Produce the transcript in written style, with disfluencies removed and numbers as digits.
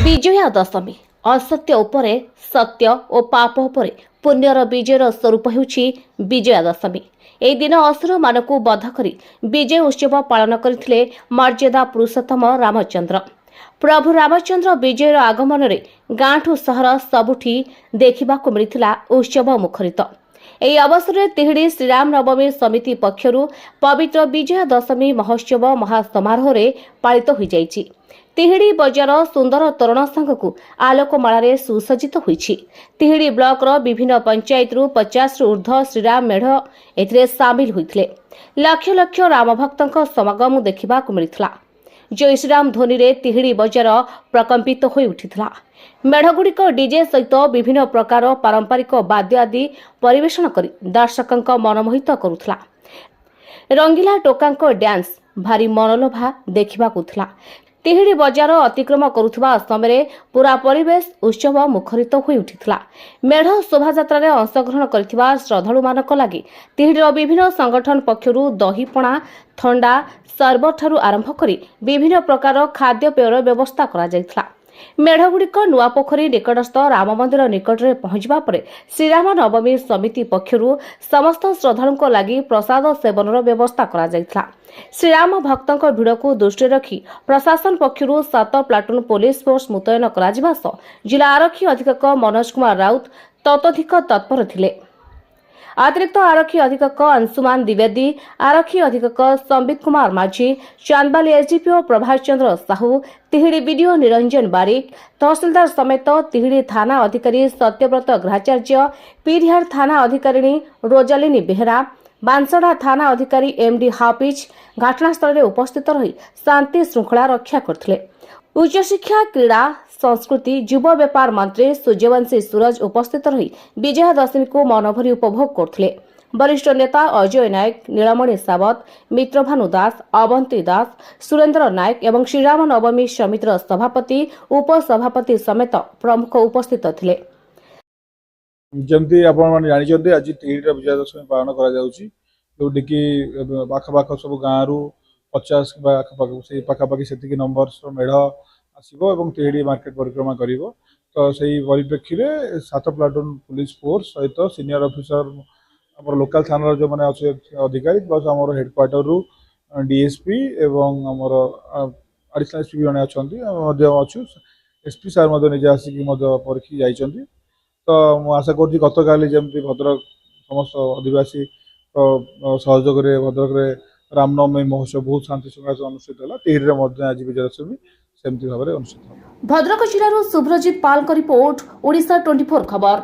विजया दशमी असत्य उपरे सत्य और पाप उपरे पुण्यर विजयर स्वरूप होउछि विजया दशमी। एही दिन असुर मानकु बध करी विजय उत्सव पालन करथिले मर्यादा पुरुषोत्तम रामचंद्र। प्रभु रामचंद्र विजयर आगमन रे गाँठू सहर सबुठी देखिबाकु मिलिथिला उत्सव मुखरित। ଏହି ଅବସରରେ ତିହିଡି ଶ୍ରୀରାମ ନବମୀ ସମିତି ପକ୍ଷରୁ ପବିତ୍ର ବିଜୟା ଦଶମୀ ମହୋତ୍ସବ ମହାସମାରୋହରେ ପାଳିତ ହୋଇଯାଇଛି। ତିହିଡି ବଜାର ସୁନ୍ଦର ତୋରଣ ସାଙ୍ଗକୁ ଆଲୋକମାଳାରେ ସୁସଜ୍ଜିତ ହୋଇଛି। ତିହିଡି ବ୍ଲକର ବିଭିନ୍ନ ପଞ୍ଚାୟତରୁ 50ରୁ ଊର୍ଦ୍ଧ୍ୱ ଶ୍ରୀରାମ ମେଢ଼ ଏଥିରେ ସାମିଲ ହୋଇଥିଲେ। ଲକ୍ଷ ଲକ୍ଷ ରାମଭକ୍ତଙ୍କ ସମାଗମ ଦେଖିବାକୁ ମିଳିଥିଲା। ଜୟ ଶ୍ରୀରାମ ଧ୍ୱନିରେ ତିହିଡି ବଜାର ପ୍ରକମ୍ପିତ ହୋଇ ଉଠିଥିଲା। ମେଢ଼ଗୁଡ଼ିକ ଡିଜେ ସହିତ ବିଭିନ୍ନ ପ୍ରକାର ପାରମ୍ପରିକ ବାଦ୍ୟ ଆଦି ପରିବେଷଣ କରି ଦର୍ଶକଙ୍କ ମନମୋହିତ କରୁଥିଲା। ରଙ୍ଗିଲା ଟୋକାଙ୍କ ଡ୍ୟାନ୍ସ ଭାରି ମନଲୋଭା ଦେଖିବାକୁ ଥିଲା। ତିହିଡି ବଜାର ଅତିକ୍ରମ କରୁଥିବା ସମୟରେ ପୁରା ପରିବେଶ ଉତ୍ସବ ମୁଖରିତ ହୋଇ ଉଠିଥିଲା। ମେଢ଼ ଶୋଭାଯାତ୍ରାରେ ଅଂଶଗ୍ରହଣ କରିଥିବା ଶ୍ରଦ୍ଧାଳୁମାନଙ୍କ ଲାଗି ତିହିଡିର ବିଭିନ୍ନ ସଂଗଠନ ପକ୍ଷରୁ ଦହିପଣା, ଥଣ୍ଡା, ସର୍ବଠାରୁ ଆରମ୍ଭ କରି ବିଭିନ୍ନ ପ୍ରକାର ଖାଦ୍ୟପେୟର ବ୍ୟବସ୍ଥା କରାଯାଇଥିଲା। ମେଢ଼ଗୁଡ଼ିକ ନୂଆପୋଖରୀ ନିକଟସ୍ଥ ରାମ ମନ୍ଦିର ନିକଟରେ ପହଞ୍ଚିବା ପରେ ଶ୍ରୀରାମ ନବମୀ ସମିତି ପକ୍ଷରୁ ସମସ୍ତ ଶ୍ରଦ୍ଧାଳୁଙ୍କ ଲାଗି ପ୍ରସାଦ ସେବନର ବ୍ୟବସ୍ଥା କରାଯାଇଥିଲା। ଶ୍ରୀରାମ ଭକ୍ତଙ୍କ ଭିଡ଼କୁ ଦୃଷ୍ଟିରେ ରଖି ପ୍ରଶାସନ ପକ୍ଷରୁ 7 ପ୍ଲାଟୁନ ପୋଲିସ ଫୋର୍ସ ମୁତୟନ କରାଯିବା ସହ ଜିଲ୍ଲା ଆରକ୍ଷୀ ଅଧୀକ୍ଷକ ମନୋଜ କୁମାର ରାଉତ ତତୋଧିକ ତତ୍ପର ଥିଲେ। अतिरिक्त आरक्षी अधीक्षक अंशुमान द्विवेदी, आरक्षी अधीक्षक संबित कुमार माझी, चांदबाली एसडीपीओ प्रभाष चंद्र साहू, तिहिडी बीडीओ निरंजन बारिक, तहसीलदार समेत तिहिडी थाना अधिकारी सत्यव्रत ग्रहाचार्य, पीरिहार थाना अधिकारिणी रोजालिनी बेहरा, बांसड़ा थाना अधिकारी एमडी हाफिज घटनास्थल में उपस्थित रही शांति श्रृंखला रक्षा करथिले। उच्चशिक्षा, क्रीड़ा, संस्कृति, युव व्यापार मंत्री सूर्यवंशी सूरज उपस्थित रही विजया दशमी को मनभरी उपभोग करथिले। वरिष्ठ नेता अजय नायक, नीलमणि सावत, मित्रभानु दास, अवंती दास, सुरेंद्र नायक एवं श्रीराम नवमी समितिर सभापति, उपसभापति समेत प्रमुख उपस्थित थिले। जमती आपण माने जानि जंदे आज तिहिडीर विजया दशमी पालन करा जाउची, जोटी कि पाख सब गाँव 50 से पाखापाखि से नंबर मेढ़ आसो और तिहिडी मार्केट परिक्रमा कर तो से परिप्रेक्षी में 7 प्लाटून पुलिस फोर्स सहित सीनियर ऑफिसर लोकल थाना जो मैंने अच्छे अधिकारी प्लस आम हेडक्वार्टर रु डीएसपी एवं आमर एडिशनल एसपी भी अच्छा अच्छु एसपी सार निजे आसिक परीक्षी जाइंट तो मुझे आशा करुँच गत काली जमी भद्रक समस्त आदिवासी सहयोग भद्रक रामनवमी महोत्सव बहुत शांति श्रृंखला अनुष्ठित है। तिहिडी आज विजया दशमी सेमती भाव में अनुष्ठित भद्रक जिलूर शुभ्रजित पाल रिपोर्ट, ओडिशा 24 खबर।